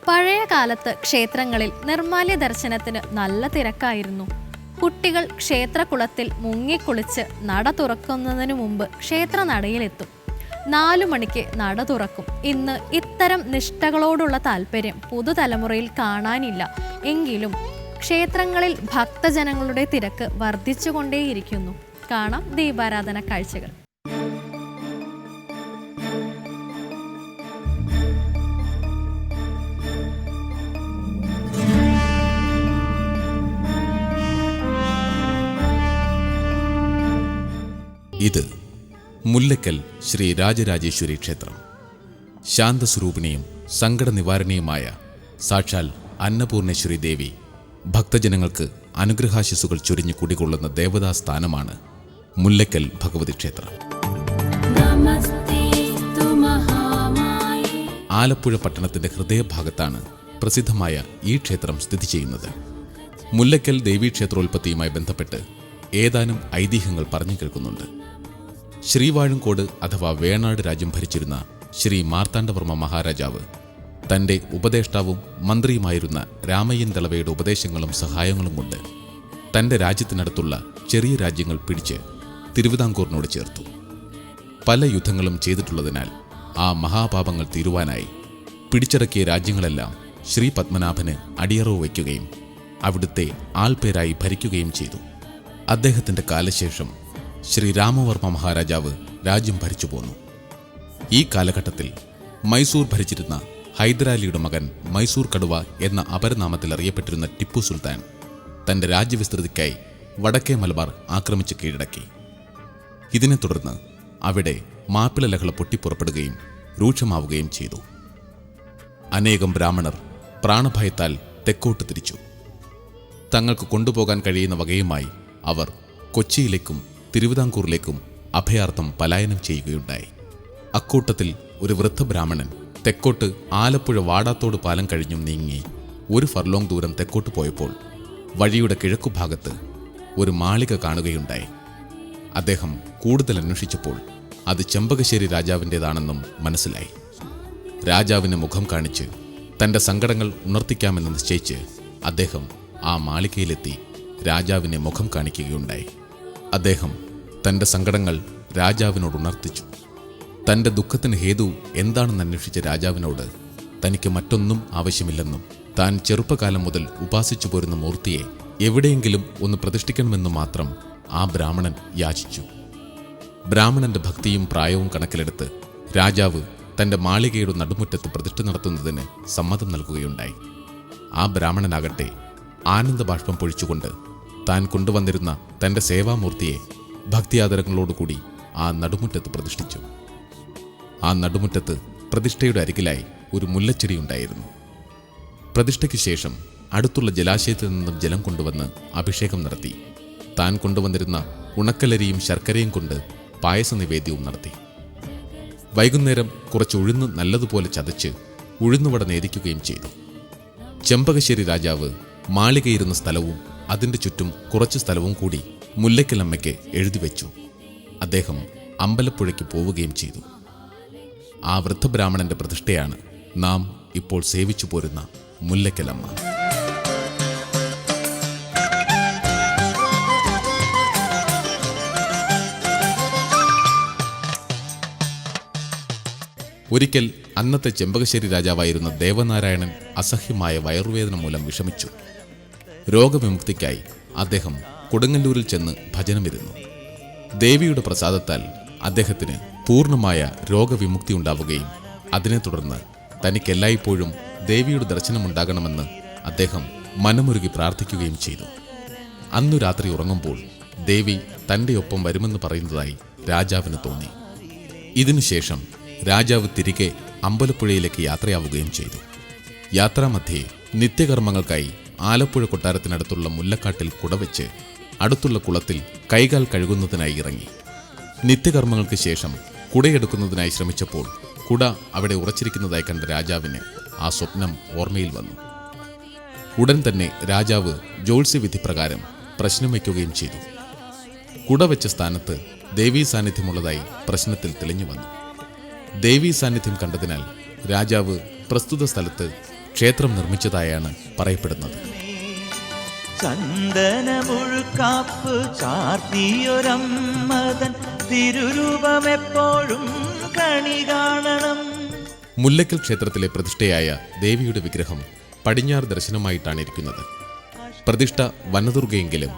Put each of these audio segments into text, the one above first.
പഴയ കാലത്ത് ക്ഷേത്രങ്ങളിൽ നിർമ്മാല്യ ദർശനത്തിന് നല്ല തിരക്കായിരുന്നു. കുട്ടികൾ ക്ഷേത്രകുളത്തിൽ മുങ്ങിക്കുളിച്ച് നട തുറക്കുന്നതിനു മുമ്പ് ക്ഷേത്ര നടയിലെത്തും. 4 മണിക്ക് നട തുറക്കും. ഇന്ന് ഇത്തരം നിഷ്ഠകളോടുള്ള താല്പര്യം പുതുതലമുറയിൽ കാണാനില്ല. എങ്കിലും ക്ഷേത്രങ്ങളിൽ ഭക്തജനങ്ങളുടെ തിരക്ക് വർദ്ധിച്ചുകൊണ്ടേയിരിക്കുന്നു. കാണാം ദീപാരാധന കാഴ്ചകൾ. ഇത് മുല്ലക്കൽ ശ്രീ രാജരാജേശ്വരി ക്ഷേത്രം. ശാന്തസ്വരൂപിണിയും സങ്കട നിവാരണിയുമായ സാക്ഷാൽ അന്നപൂർണേശ്വരി ദേവി ഭക്തജനങ്ങൾക്ക് അനുഗ്രഹാശിസുകൾ ചൊരിഞ്ഞു കുടികൊള്ളുന്ന ദേവതാസ്ഥാനമാണ് മുല്ലക്കൽ ഭഗവതി ക്ഷേത്രം. ആലപ്പുഴ പട്ടണത്തിന്റെ ഹൃദയഭാഗത്താണ് പ്രസിദ്ധമായ ഈ ക്ഷേത്രം സ്ഥിതി ചെയ്യുന്നത്. മുല്ലക്കൽ ദേവീക്ഷേത്രോൽപത്തിയുമായി ബന്ധപ്പെട്ട് ഏതാനും ഐതിഹ്യങ്ങൾ പറഞ്ഞു കേൾക്കുന്നുണ്ട്. ശ്രീവാഴുംകോട് അഥവാ വേണാട് രാജ്യം ഭരിച്ചിരുന്ന ശ്രീ മാർത്താണ്ഡവർമ്മ മഹാരാജാവ് തൻ്റെ ഉപദേഷ്ടാവും മന്ത്രിയുമായിരുന്ന രാമയ്യൻ ദളവയുടെ ഉപദേശങ്ങളും സഹായങ്ങളും കൊണ്ട് തൻ്റെ രാജ്യത്തിനടുത്തുള്ള ചെറിയ രാജ്യങ്ങൾ പിടിച്ച് തിരുവിതാംകൂറിനോട് ചേർത്തു. പല യുദ്ധങ്ങളും ചെയ്തിട്ടുള്ളതിനാൽ ആ മഹാപാപങ്ങൾ തീരുവാനായി പിടിച്ചടക്കിയ രാജ്യങ്ങളെല്ലാം ശ്രീ പത്മനാഭന് അടിയറവ് വയ്ക്കുകയും അവിടുത്തെ ആൾപേരായി ഭരിക്കുകയും ചെയ്തു. അദ്ദേഹത്തിൻ്റെ കാലശേഷം ശ്രീ രാമവർമ്മ മഹാരാജാവ് രാജ്യം ഭരിച്ചു പോന്നു. ഈ കാലഘട്ടത്തിൽ മൈസൂർ ഭരിച്ചിരുന്ന ഹൈദരാലിയുടെ മകൻ മൈസൂർ കടുവ എന്ന അപരനാമത്തിൽ അറിയപ്പെട്ടിരുന്ന ടിപ്പു സുൽത്താൻ തൻ്റെ രാജ്യവിസ്തൃതിക്കായി വടക്കേ മലബാർ ആക്രമിച്ച് കീഴടക്കി. ഇതിനെ തുടർന്ന് അവിടെ മാപ്പിള ലഹള പൊട്ടിപ്പുറപ്പെടുകയും രൂക്ഷമാവുകയും ചെയ്തു. അനേകം ബ്രാഹ്മണർ പ്രാണഭയത്താൽ തെക്കോട്ട് തിരിച്ചു. തങ്ങൾക്ക് കൊണ്ടുപോകാൻ കഴിയുന്ന വകയുമായി അവർ കൊച്ചിയിലേക്കും തിരുവിതാംകൂറിലേക്കും അഭയാർത്ഥം പലായനം ചെയ്യുകയുണ്ടായി. അക്കൂട്ടത്തിൽ ഒരു വൃദ്ധബ്രാഹ്മണൻ തെക്കോട്ട് ആലപ്പുഴ വാടാത്തോട് പാലം കഴിഞ്ഞും നീങ്ങി 1 ഫർലോങ് ദൂരം തെക്കോട്ട് പോയപ്പോൾ വഴിയുടെ കിഴക്കുഭാഗത്ത് ഒരു മാളിക കാണുകയുണ്ടായി. അദ്ദേഹം കൂടുതൽ അന്വേഷിച്ചപ്പോൾ അത് ചെമ്പകശ്ശേരി രാജാവിൻ്റേതാണെന്നും മനസ്സിലായി. രാജാവിന് മുഖം കാണിച്ച് തൻ്റെ സങ്കടങ്ങൾ ഉണർത്തിക്കാമെന്ന് നിശ്ചയിച്ച് അദ്ദേഹം ആ മാളികയിലെത്തി രാജാവിനെ മുഖം കാണിക്കുകയുണ്ടായി. അദ്ദേഹം തൻ്റെ സങ്കടങ്ങൾ രാജാവിനോട് ഉണർത്തിച്ചു. തൻ്റെ ദുഃഖത്തിന് ഹേതു എന്താണെന്ന് അന്വേഷിച്ച രാജാവിനോട് തനിക്ക് മറ്റൊന്നും ആവശ്യമില്ലെന്നും താൻ ചെറുപ്പകാലം മുതൽ ഉപാസിച്ചു പോരുന്ന മൂർത്തിയെ എവിടെയെങ്കിലും ഒന്ന് പ്രതിഷ്ഠിക്കണമെന്നും മാത്രം ആ ബ്രാഹ്മണൻ യാചിച്ചു. ബ്രാഹ്മണന്റെ ഭക്തിയും പ്രായവും കണക്കിലെടുത്ത് രാജാവ് തൻ്റെ മാളികയുടെ നടുമുറ്റത്ത് പ്രതിഷ്ഠ നടത്തുന്നതിന് സമ്മതം നൽകുകയുണ്ടായി. ആ ബ്രാഹ്മണനാകട്ടെ ആനന്ദബാഷ്പം പൊഴിച്ചുകൊണ്ട് താൻ കൊണ്ടുവന്നിരുന്ന തൻ്റെ സേവാമൂർത്തിയെ ഭക്തിയാദരങ്ങളോടുകൂടി ആ നടുമുറ്റത്ത് പ്രതിഷ്ഠിച്ചു. ആ നടുമുറ്റത്ത് പ്രതിഷ്ഠയുടെ അരികിലായി ഒരു മുല്ലച്ചെടി ഉണ്ടായിരുന്നു. പ്രതിഷ്ഠയ്ക്ക് ശേഷം അടുത്തുള്ള ജലാശയത്തിൽ നിന്നും ജലം കൊണ്ടുവന്ന് അഭിഷേകം നടത്തി. താൻ കൊണ്ടുവന്നിരുന്ന ഉണക്കലരിയും ശർക്കരയും കൊണ്ട് പായസ നിവേദ്യവും നടത്തി. വൈകുന്നേരം കുറച്ച് ഉഴുന്ന് നല്ലതുപോലെ ചതച്ച് ഉഴുന്നുവട നേദിക്കുകയും ചെയ്തു. ചെമ്പകശ്ശേരി രാജാവ് മാളികയിരുന്ന സ്ഥലവും അതിൻ്റെ ചുറ്റും കുറച്ച് സ്ഥലവും കൂടി മുല്ലക്കലമ്മയ്ക്ക് എഴുതിവെച്ചു. അദ്ദേഹം അമ്പലപ്പുഴയ്ക്ക് പോവുകയും ചെയ്തു. ആ വൃദ്ധബ്രാഹ്മണന്റെ പ്രതിഷ്ഠയാണ് നാം ഇപ്പോൾ സേവിച്ചു പോരുന്ന മുല്ലക്കലമ്മ. ഒരിക്കൽ അന്നത്തെ ചെമ്പകശ്ശേരി രാജാവായിരുന്ന ദേവനാരായണൻ അസഹ്യമായ വയറുവേദന മൂലം വിഷമിച്ചു. രോഗവിമുക്തിക്കായി അദ്ദേഹം കൊടുങ്ങല്ലൂരിൽ ചെന്ന് ഭജനമിരുന്നു. ദേവിയുടെ പ്രസാദത്താൽ അദ്ദേഹത്തിന് പൂർണ്ണമായ രോഗവിമുക്തി ഉണ്ടാവുകയും അതിനെ തുടർന്ന് തനിക്കെല്ലായ്പ്പോഴും ദേവിയുടെ ദർശനമുണ്ടാകണമെന്ന് അദ്ദേഹം മനമുരുകി പ്രാർത്ഥിക്കുകയും ചെയ്തു. അന്നു രാത്രി ഉറങ്ങുമ്പോൾ ദേവി തൻ്റെ ഒപ്പം വരുമെന്ന് പറയുന്നതായി രാജാവിന് തോന്നി. ഇതിനുശേഷം രാജാവ് തിരികെ അമ്പലപ്പുഴയിലേക്ക് യാത്രയാവുകയും ചെയ്തു. യാത്രാമധ്യേ നിത്യകർമ്മങ്ങൾക്കായി ആലപ്പുഴ കൊട്ടാരത്തിനടുത്തുള്ള മുല്ലക്കാട്ടിൽ കുടവെച്ച് അടുത്തുള്ള കുളത്തിൽ കൈകാൽ കഴുകുന്നതിനായി ഇറങ്ങി. നിത്യകർമ്മങ്ങൾക്ക് ശേഷം കുടയെടുക്കുന്നതിനായി ശ്രമിച്ചപ്പോൾ കുട അവിടെ ഉറച്ചിരിക്കുന്നതായി കണ്ട രാജാവിന് ആ സ്വപ്നം ഓർമ്മയിൽ വന്നു. ഉടൻ തന്നെ രാജാവ് ജ്യോത്സ്യവിധി പ്രകാരം പ്രശ്നം വയ്ക്കുകയും ചെയ്തു. കുടവെച്ച സ്ഥാനത്ത് ദേവീ സാന്നിധ്യമുള്ളതായി പ്രശ്നത്തിൽ തെളിഞ്ഞു വന്നു. ദേവീ സാന്നിധ്യം കണ്ടതിനാൽ രാജാവ് പ്രസ്തുത സ്ഥലത്ത് ക്ഷേത്രം നിർമ്മിച്ചതായാണ് പറയപ്പെടുന്നത്. ചന്ദനമുഴുക്കാപ്പ് ചാർത്തിയൊരമ്മതൻ തിരുരൂപമെപ്പോഴും കണി കാണണം. മുല്ലക്കൽ ക്ഷേത്രത്തിലെ പ്രതിഷ്ഠയായ ദേവിയുടെ വിഗ്രഹം പടിഞ്ഞാറ് ദർശനമായിട്ടാണ് ഇരിക്കുന്നത്. പ്രതിഷ്ഠ വനദുർഗയെങ്കിലും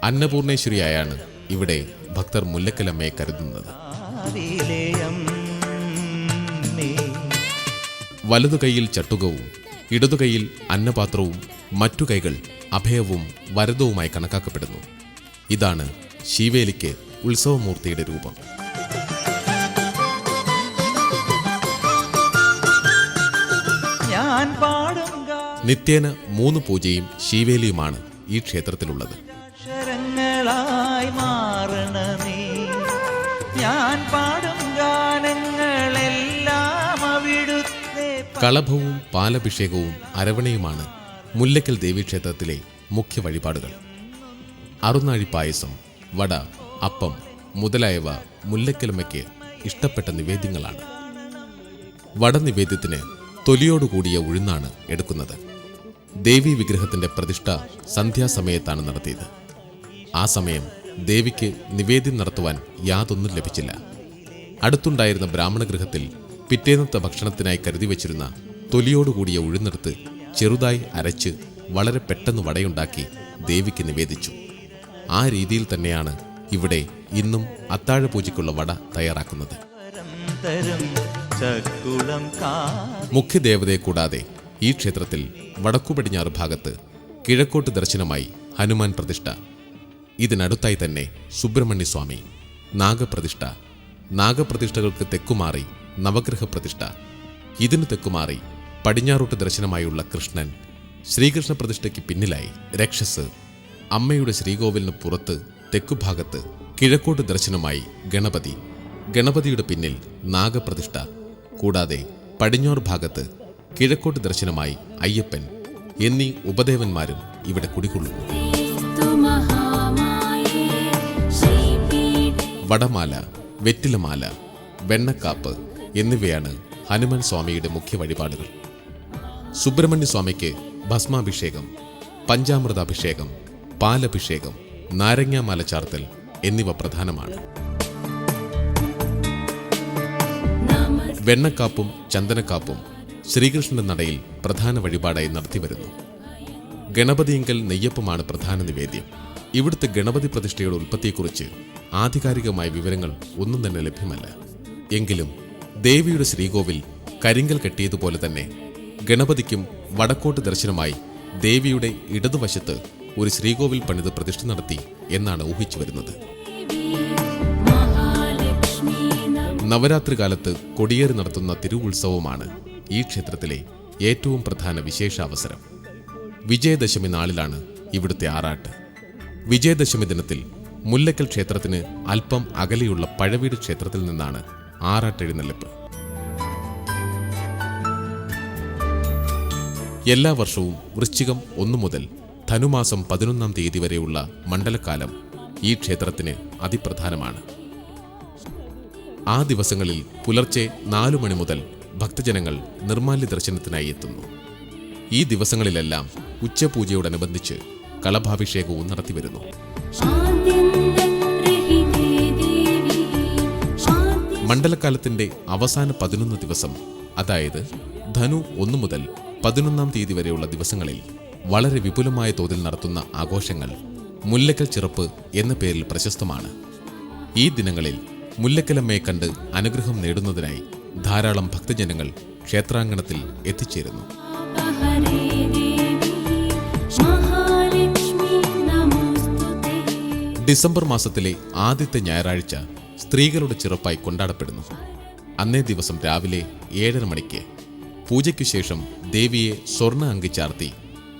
അന്നപൂർണേശ്വരിയായാണ് ഇവിടെ ഭക്തർ മുല്ലക്കലമ്മയെ കരുതുന്നത്. വലതു കൈയിൽ ചട്ടുകവും ഇടതു കൈയിൽ അന്നപാത്രവും മറ്റു കൈകൾ അഭയവും വരദവുമായി കണക്കാക്കപ്പെടുന്നു. ഇതാണ് ശീവേലിക്ക് ഉത്സവമൂർത്തിയുടെ രൂപം. നിത്യേന 3 പൂജയും ശീവേലിയുമാണ് ഈ ക്ഷേത്രത്തിലുള്ളത്. കളഭവും പാലഭിഷേകവും അരവണയുമാണ് മുല്ലക്കൽ ദേവീക്ഷേത്രത്തിലെ മുഖ്യ വഴിപാടുകൾ. അറുനാഴി പായസം, വട, അപ്പം മുതലായവ മുല്ലക്കലമ്മയ്ക്ക് ഇഷ്ടപ്പെട്ട നിവേദ്യങ്ങളാണ്. വട നിവേദ്യത്തിന് തൊലിയോടുകൂടിയ ഉഴുന്നാണ് എടുക്കുന്നത്. ദേവീ വിഗ്രഹത്തിന്റെ പ്രതിഷ്ഠ സന്ധ്യാസമയത്താണ് നടത്തിയത്. ആ സമയം ദേവിക്ക് നിവേദ്യം നടത്തുവാൻ യാതൊന്നും ലഭിച്ചില്ല. അടുത്തുണ്ടായിരുന്ന ബ്രാഹ്മണഗൃഹത്തിൽ പിറ്റേന്നത്തെ ഭക്ഷണത്തിനായി കരുതി വച്ചിരുന്ന തൊലിയോടുകൂടിയ ഉഴുന്നെടുത്ത് ചെറുതായി അരച്ച് വളരെ പെട്ടെന്ന് വടയുണ്ടാക്കി ദേവിക്ക് നിവേദിച്ചു. ആ രീതിയിൽ തന്നെയാണ് ഇവിടെ ഇന്നും അത്താഴ പൂജയ്ക്കുള്ള വട തയ്യാറാക്കുന്നത്. മുഖ്യദേവതയെ കൂടാതെ ഈ ക്ഷേത്രത്തിൽ വടക്കു പടിഞ്ഞാറ് ഭാഗത്ത് കിഴക്കോട്ട് ദർശനമായി ഹനുമാൻ പ്രതിഷ്ഠ, ഇതിനടുത്തായി തന്നെ സുബ്രഹ്മണ്യസ്വാമി, നാഗപ്രതിഷ്ഠ, നാഗപ്രതിഷ്ഠകൾക്ക് തെക്കുമാറി നവഗ്രഹ പ്രതിഷ്ഠ, ഇതിനു തെക്കുമാറി പടിഞ്ഞാറോട്ട് ദർശനമായുള്ള കൃഷ്ണൻ, ശ്രീകൃഷ്ണ പ്രതിഷ്ഠയ്ക്ക് പിന്നിലായി രക്ഷസ്, അമ്മയുടെ ശ്രീകോവിലിന് പുറത്ത് തെക്കുഭാഗത്ത് കിഴക്കോട്ട് ദർശനമായി ഗണപതി, ഗണപതിയുടെ പിന്നിൽ നാഗപ്രതിഷ്ഠ, കൂടാതെ പടിഞ്ഞാറ് ഭാഗത്ത് കിഴക്കോട്ട് ദർശനമായി അയ്യപ്പൻ എന്നീ ഉപദേവന്മാരും ഇവിടെ കുടികൊള്ളുന്നു. വടമാല, വെറ്റിലമാല, വെണ്ണക്കാപ്പ് എന്നിവയാണ് ഹനുമാൻ സ്വാമിയുടെ മുഖ്യ വഴിപാടുകൾ. സുബ്രഹ്മണ്യ സ്വാമിക്ക് ഭസ്മാഭിഷേകം, പഞ്ചാമൃതാഭിഷേകം, പാലഭിഷേകം, നാരങ്ങാമാല ചാർത്തൽ എന്നിവ പ്രധാനമാണ്. വെണ്ണക്കാപ്പും ചന്ദനക്കാപ്പും ശ്രീകൃഷ്ണന്റെ നടയിൽ പ്രധാന വഴിപാടായി നടത്തിവരുന്നു. ഗണപതിയിങ്കൽ നെയ്യപ്പമാണ് പ്രധാന നിവേദ്യം. ഇവിടുത്തെ ഗണപതി പ്രതിഷ്ഠയുടെ ഉൽപ്പത്തിയെക്കുറിച്ച് ആധികാരികമായ വിവരങ്ങൾ ഒന്നും തന്നെ ലഭ്യമല്ല. എങ്കിലും ദേവിയുടെ ശ്രീകോവിൽ കരിങ്കൽ കെട്ടിയതുപോലെ തന്നെ ഗണപതിക്കും വടക്കോട്ട് ദർശനമായി ദേവിയുടെ ഇടതുവശത്ത് ഒരു ശ്രീകോവിൽ പണിത് പ്രതിഷ്ഠ നടത്തി എന്നാണ് ഊഹിച്ചു വരുന്നത്. നവരാത്രി കാലത്ത് കൊടിയേറി നടത്തുന്ന തിരുവുത്സവമാണ് ഈ ക്ഷേത്രത്തിലെ ഏറ്റവും പ്രധാന വിശേഷാവസരം. വിജയദശമി നാളിലാണ് ഇവിടുത്തെ ആറാട്ട്. വിജയദശമി ദിനത്തിൽ മുല്ലക്കൽ ക്ഷേത്രത്തിന് അല്പം അകലെയുള്ള പഴവീട് ക്ഷേത്രത്തിൽ നിന്നാണ് ആറാട്ടെഴുന്നള്ളിപ്പ്. എല്ലാ വർഷവും വൃശ്ചികം 1 മുതൽ ധനുമാസം 11-ാം തീയതി വരെയുള്ള മണ്ഡലകാലം ഈ ക്ഷേത്രത്തിന് അതിപ്രധാനമാണ്. ആ ദിവസങ്ങളിൽ പുലർച്ചെ 4 മണി മുതൽ ഭക്തജനങ്ങൾ നിർമ്മാല്യ ദർശനത്തിനായി എത്തുന്നു. ഈ ദിവസങ്ങളിലെല്ലാം ഉച്ചപൂജയോടനുബന്ധിച്ച് കളഭാഭിഷേകവും നടത്തിവരുന്നു. മണ്ഡലകാലത്തിന്റെ അവസാന 11 ദിവസം, അതായത് ധനു 1 മുതൽ 11-ാം തീയതി വരെയുള്ള ദിവസങ്ങളിൽ വളരെ വിപുലമായ തോതിൽ നടത്തുന്ന ആഘോഷങ്ങൾ മുല്ലക്കൽ ചിറപ്പ് എന്ന പേരിൽ പ്രശസ്തമാണ്. ഈ ദിനങ്ങളിൽ മുല്ലക്കലമ്മയെ കണ്ട് അനുഗ്രഹം നേടുന്നതിനായി ധാരാളം ഭക്തജനങ്ങൾ ക്ഷേത്രാങ്കണത്തിൽ എത്തിച്ചേരുന്നു. ഡിസംബർ മാസത്തിലെ ആദ്യത്തെ ഞായറാഴ്ച സ്ത്രീകളുടെ ചിറപ്പായി കൊണ്ടാടപ്പെടുന്നു. അന്നേ ദിവസം രാവിലെ 7:30 മണിക്ക് പൂജയ്ക്കു ശേഷം ദേവിയെ സ്വർണ്ണ അങ്കി ചാർത്തി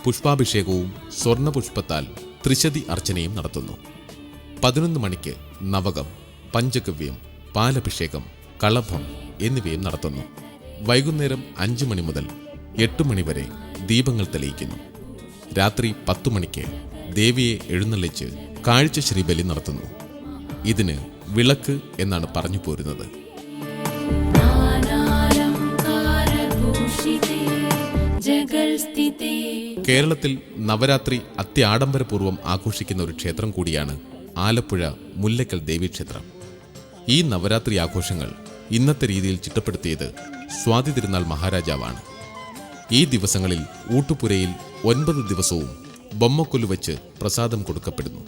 പുഷ്പാഭിഷേകവും സ്വർണ്ണപുഷ്പത്താൽ ത്രിശതി അർച്ചനയും നടത്തുന്നു. 11 മണിക്ക് നവകം, പഞ്ചഗവ്യം, പാലഭിഷേകം, കളഭം എന്നിവയും നടത്തുന്നു. വൈകുന്നേരം 5 മണി മുതൽ 8 മണി വരെ ദീപങ്ങൾ തെളിയിക്കുന്നു. രാത്രി 10 മണിക്ക് ദേവിയെ എഴുന്നള്ളിച്ച് കാഴ്ച ശ്രീബലി നടത്തുന്നു. ഇതിന് വിളക്ക് എന്നാണ് പറഞ്ഞു പോരുന്നത്. ജഗൽ കേരളത്തിൽ നവരാത്രി അത്യാഡംബരപൂർവ്വം ആഘോഷിക്കുന്ന ഒരു ക്ഷേത്രം കൂടിയാണ് ആലപ്പുഴ മുല്ലക്കൽ ദേവീക്ഷേത്രം. ഈ നവരാത്രി ആഘോഷങ്ങൾ ഇന്നത്തെ രീതിയിൽ ചിട്ടപ്പെടുത്തിയത് സ്വാതി തിരുനാൾ മഹാരാജാവാണ്. ഈ ദിവസങ്ങളിൽ ഊട്ടുപുരയിൽ 9 ദിവസവും ബൊമ്മക്കൊല്ലു വച്ച് പ്രസാദം കൊടുക്കപ്പെടുന്നു.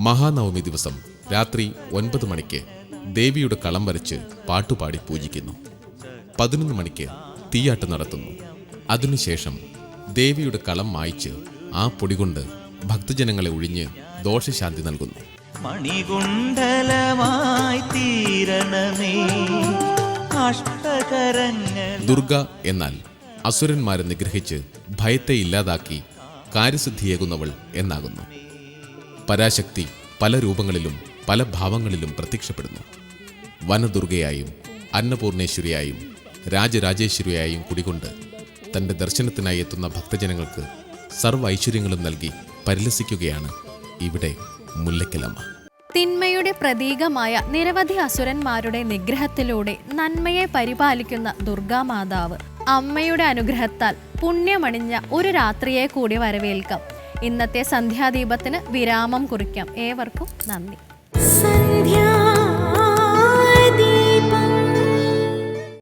മഹാനവമി ദിവസം രാത്രി 9 മണിക്ക് ദേവിയുടെ കളം വരച്ച് പാട്ടുപാടി പൂജിക്കുന്നു. 11 മണിക്ക് തീയാട്ട് നടത്തുന്നു. അതിനുശേഷം ദേവിയുടെ കളം മായ്ച്ച് ആ പൊടികൊണ്ട് ഭക്തജനങ്ങളെ ഒഴിഞ്ഞ് ദോഷശാന്തി നൽകുന്നു. മണികുണ്ഡലമായി തീരണമേ അഷ്ടകരങ്ങൾ. ദുർഗ എന്നാൽ അസുരന്മാരെ നിഗ്രഹിച്ച് ഭയത്തെ ഇല്ലാതാക്കി കാര്യസിദ്ധിയേകുന്നവൾ എന്നാകുന്നു. പരാശക്തി പല രൂപങ്ങളിലും പല ഭാവങ്ങളിലും പ്രത്യക്ഷപ്പെടുന്നു. വനദുർഗയായും അന്നപൂർണേശ്വരിയായും രാജരാജേശ്വരിയായും കുടികൊണ്ട് തൻ്റെ ദർശനത്തിനായി എത്തുന്ന ഭക്തജനങ്ങൾക്ക് സർവ്വ ഐശ്വര്യങ്ങളും നൽകി പരിലസിക്കുകയാണ് ഇവിടെ മുല്ലക്കലമ്മ. തിന്മയുടെ പ്രതീകമായ നിരവധി അസുരന്മാരുടെ നിഗ്രഹത്തിലൂടെ നന്മയെ പരിപാലിക്കുന്ന ദുർഗാമാതാവ് അമ്മയുടെ അനുഗ്രഹത്താൽ പുണ്യമണിഞ്ഞ ഒരു രാത്രിയെ കൂടി വരവേൽക്കാം. ഇന്നത്തെ സന്ധ്യാദീപത്തിന് വിരാമം കുറിക്കാം. ഏവർക്കും നന്ദി.